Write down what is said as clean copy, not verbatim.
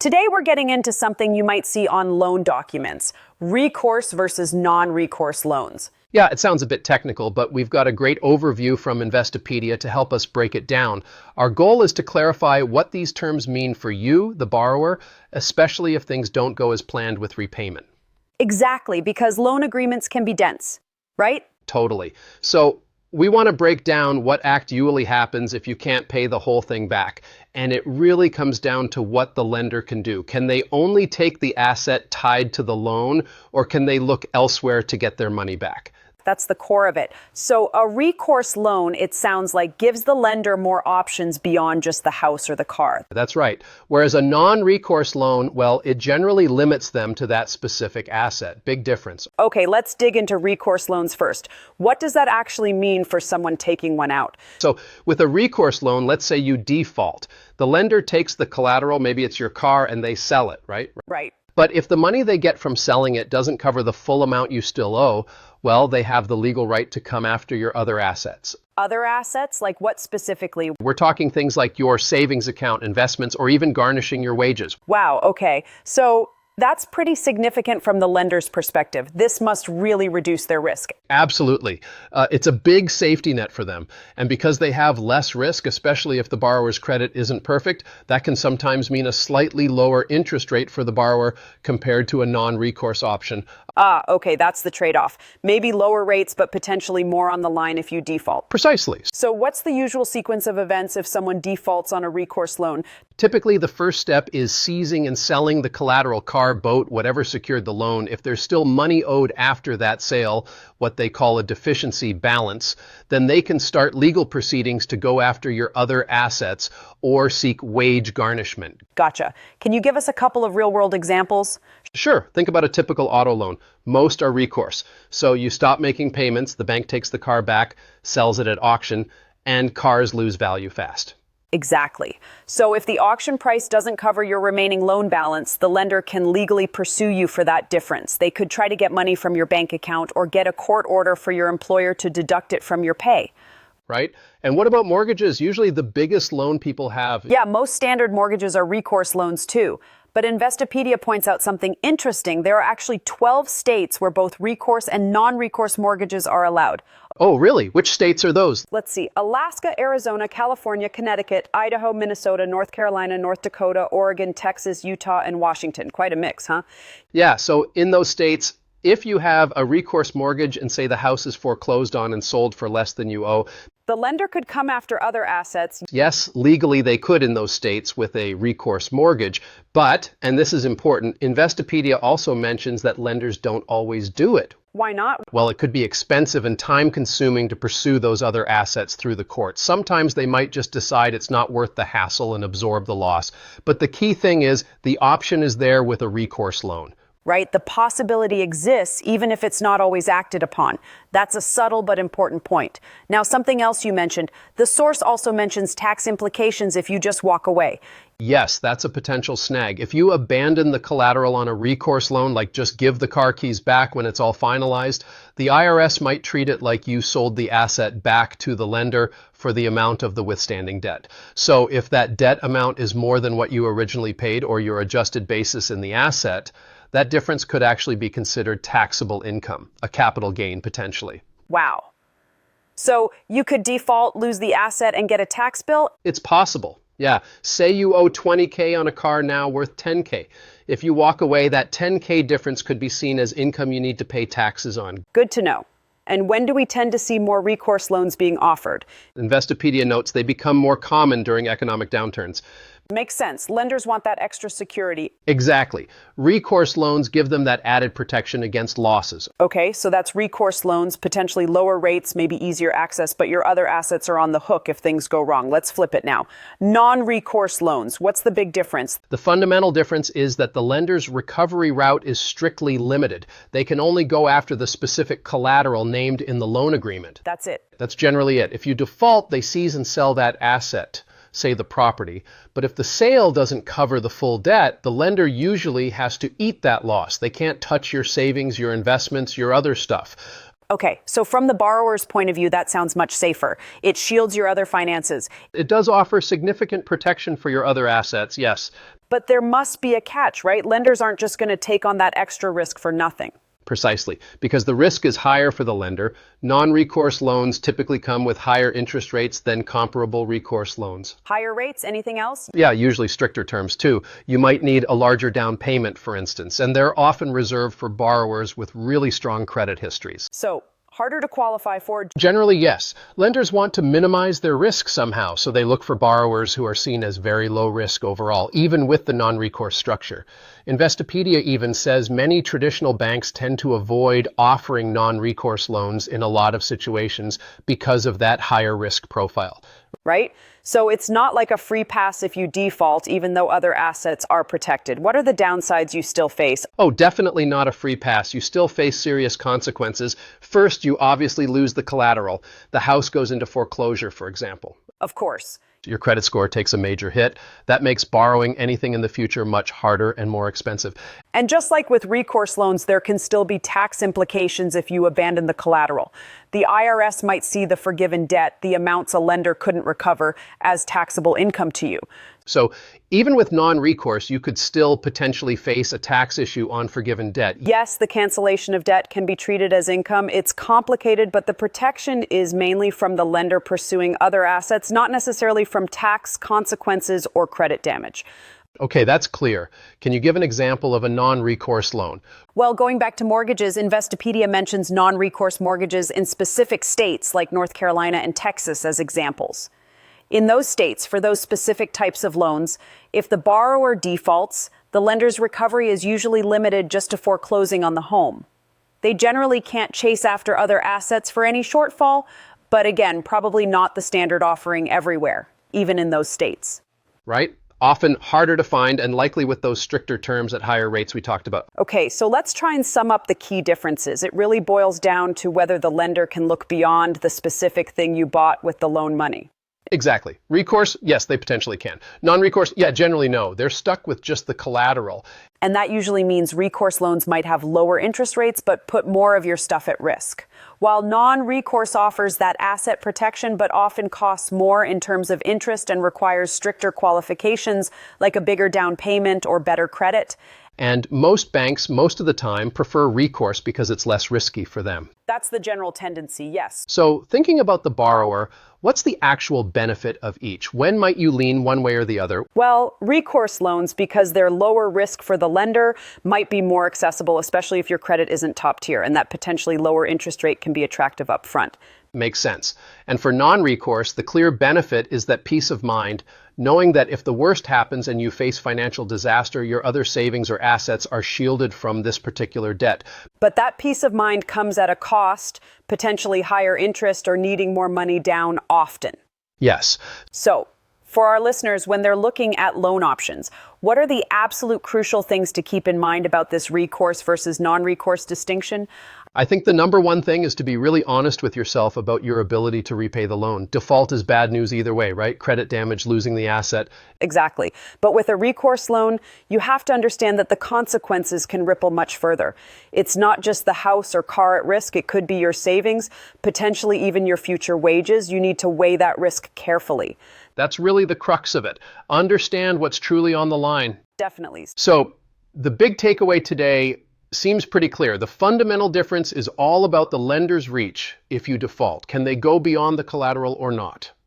Today we're getting into something you might see on loan documents: recourse versus non-recourse loans. Yeah, it sounds a bit technical, but we've got a great overview from Investopedia to help us break it down. Our goal is to clarify what these terms mean for you, the borrower, especially if things don't go as planned with repayment. Exactly, because loan agreements can be dense, right? Totally. So we want to break down what actually happens if you can't pay the whole thing back. And it really comes down to what the lender can do. Can they only take the asset tied to the loan, or can they look elsewhere to get their money back? That's the core of it. So a recourse loan, it sounds like, gives the lender more options beyond just the house or the car. That's right. Whereas a non-recourse loan, well, it generally limits them to that specific asset. Big difference. Okay, let's dig into recourse loans first. What does that actually mean for someone taking one out? So with a recourse loan, let's say you default. The lender takes the collateral, maybe it's your car, and they sell it, right? Right. But if the money they get from selling it doesn't cover the full amount you still owe, well, they have the legal right to come after your other assets. Other assets? Like what specifically? We're talking things like your savings account, investments, or even garnishing your wages. Wow, okay. So that's pretty significant from the lender's perspective. This must really reduce their risk. Absolutely. It's a big safety net for them. And because they have less risk, especially if the borrower's credit isn't perfect, that can sometimes mean a slightly lower interest rate for the borrower compared to a non-recourse option. Ah, okay, that's the trade-off. Maybe lower rates, but potentially more on the line if you default. Precisely. So what's the usual sequence of events if someone defaults on a recourse loan? Typically, the first step is seizing and selling the collateral: car, boat, whatever secured the loan. If there's still money owed after that sale, what they call a deficiency balance, then they can start legal proceedings to go after your other assets or seek wage garnishment. Gotcha. Can you give us a couple of real-world examples? Sure. Think about a typical auto loan. Most are recourse. So you stop making payments, the bank takes the car back, sells it at auction, and cars lose value fast. Exactly. So if the auction price doesn't cover your remaining loan balance, the lender can legally pursue you for that difference. They could try to get money from your bank account or get a court order for your employer to deduct it from your pay. Right? And what about mortgages? Usually the biggest loan people have. Yeah, most standard mortgages are recourse loans too. But Investopedia points out something interesting. There are actually 12 states where both recourse and non-recourse mortgages are allowed. Oh, really? Which states are those? Let's see. Alaska, Arizona, California, Connecticut, Idaho, Minnesota, North Carolina, North Dakota, Oregon, Texas, Utah, and Washington. Quite a mix, huh? Yeah, so in those states, if you have a recourse mortgage and say the house is foreclosed on and sold for less than you owe, the lender could come after other assets. Yes, legally they could in those states with a recourse mortgage. But, and this is important, Investopedia also mentions that lenders don't always do it. Why not? Well, it could be expensive and time-consuming to pursue those other assets through the courts. Sometimes they might just decide it's not worth the hassle and absorb the loss. But the key thing is the option is there with a recourse loan. Right? The possibility exists even if it's not always acted upon. That's a subtle but important point. Now, something else you mentioned. The source also mentions tax implications if you just walk away. Yes, that's a potential snag. If you abandon the collateral on a recourse loan, like just give the car keys back when it's all finalized, the IRS might treat it like you sold the asset back to the lender for the amount of the withstanding debt. So if that debt amount is more than what you originally paid or your adjusted basis in the asset, that difference could actually be considered taxable income, a capital gain potentially. Wow. So you could default, lose the asset, and get a tax bill? It's possible. Yeah. Say you owe $20K on a car now worth $10K. If you walk away, that $10K difference could be seen as income you need to pay taxes on. Good to know. And when do we tend to see more recourse loans being offered? Investopedia notes they become more common during economic downturns. Makes sense. Lenders want that extra security. Exactly. Recourse loans give them that added protection against losses. Okay, so that's recourse loans, potentially lower rates, maybe easier access, but your other assets are on the hook if things go wrong. Let's flip it now. Non-recourse loans, what's the big difference? The fundamental difference is that the lender's recovery route is strictly limited. They can only go after the specific collateral named in the loan agreement. That's it. That's generally it. If you default, they seize and sell that asset, say the property. But if the sale doesn't cover the full debt, the lender usually has to eat that loss. They can't touch your savings, your investments, your other stuff. Okay, so from the borrower's point of view, that sounds much safer. It shields your other finances. It does offer significant protection for your other assets, yes. But there must be a catch, right? Lenders aren't just going to take on that extra risk for nothing. Precisely, because the risk is higher for the lender. Non-recourse loans typically come with higher interest rates than comparable recourse loans. Higher rates, anything else? Yeah, usually stricter terms too. You might need a larger down payment, for instance, and they're often reserved for borrowers with really strong credit histories. So, harder to qualify for. Generally, yes. Lenders want to minimize their risk somehow, so they look for borrowers who are seen as very low risk overall, even with the non-recourse structure. Investopedia even says many traditional banks tend to avoid offering non-recourse loans in a lot of situations because of that higher risk profile. Right? So it's not like a free pass if you default, even though other assets are protected. What are the downsides you still face? Oh, definitely not a free pass. You still face serious consequences. First, you obviously lose the collateral. The house goes into foreclosure, for example. Of course. Your credit score takes a major hit. That makes borrowing anything in the future much harder and more expensive. And just like with recourse loans, there can still be tax implications if you abandon the collateral. The IRS might see the forgiven debt, the amounts a lender couldn't recover, as taxable income to you. So even with non-recourse, you could still potentially face a tax issue on forgiven debt. Yes, the cancellation of debt can be treated as income. It's complicated, but the protection is mainly from the lender pursuing other assets, not necessarily from tax consequences or credit damage. Okay, that's clear. Can you give an example of a non-recourse loan? Well, going back to mortgages, Investopedia mentions non-recourse mortgages in specific states like North Carolina and Texas as examples. In those states, for those specific types of loans, if the borrower defaults, the lender's recovery is usually limited just to foreclosing on the home. They generally can't chase after other assets for any shortfall, but again, probably not the standard offering everywhere, even in those states. Right? Often harder to find and likely with those stricter terms at higher rates we talked about. Okay, so let's try and sum up the key differences. It really boils down to whether the lender can look beyond the specific thing you bought with the loan money. Exactly. Recourse, yes, they potentially can. Non-recourse, yeah, generally no. They're stuck with just the collateral. And that usually means recourse loans might have lower interest rates but put more of your stuff at risk. While non-recourse offers that asset protection but often costs more in terms of interest and requires stricter qualifications like a bigger down payment or better credit. And most banks, most of the time, prefer recourse because it's less risky for them. That's the general tendency, yes. So thinking about the borrower, what's the actual benefit of each? When might you lean one way or the other? Well, recourse loans, because they're lower risk for the lender, might be more accessible, especially if your credit isn't top tier, and that potentially lower interest rate can be attractive up front. Makes sense. And for non-recourse, the clear benefit is that peace of mind, knowing that if the worst happens and you face financial disaster, your other savings or assets are shielded from this particular debt. But that peace of mind comes at a cost, potentially higher interest or needing more money down often. Yes. So, for our listeners, when they're looking at loan options, what are the absolute crucial things to keep in mind about this recourse versus non-recourse distinction? I think the number one thing is to be really honest with yourself about your ability to repay the loan. Default is bad news either way, right? Credit damage, losing the asset. Exactly. But with a recourse loan, you have to understand that the consequences can ripple much further. It's not just the house or car at risk. It could be your savings, potentially even your future wages. You need to weigh that risk carefully. That's really the crux of it. Understand what's truly on the line. Definitely. So the big takeaway today seems pretty clear. The fundamental difference is all about the lender's reach if you default. Can they go beyond the collateral or not?